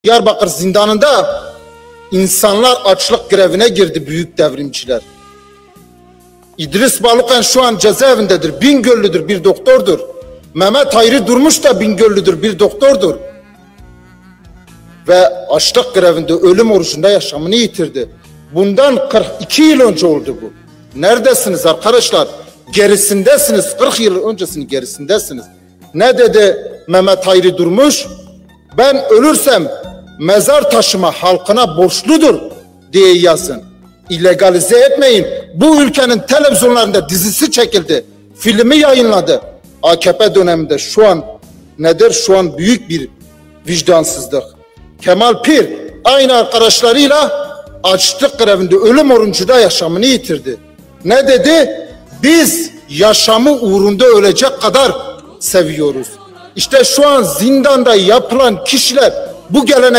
Diyarbakır zindanında insanlar açlık grevine girdi, büyük devrimciler. İdris Balıkan şu an cezaevindedir. Bingöllüdür, bir doktordur. Mehmet Hayri Durmuş da Bingöllüdür, bir doktordur. Ve açlık grevinde ölüm orucunda yaşamını yitirdi. Bundan 42 yıl önce oldu bu. Neredesiniz arkadaşlar? Gerisindesiniz. 40 yıl öncesinin gerisindesiniz. Ne dedi Mehmet Hayri Durmuş? Ben ölürsem mezar taşıma halkına borçludur diye yazın. İllegalize etmeyin. Bu ülkenin televizyonlarında dizisi çekildi. Filmi yayınladı. AKP döneminde şu an nedir? Şu an büyük bir vicdansızlık. Kemal Pir aynı arkadaşlarıyla açlık grevinde ölüm orucunda yaşamını yitirdi. Ne dedi? Biz yaşamı uğrunda ölecek kadar seviyoruz. İşte şu an zindanda yapılan kişiler bu gelenek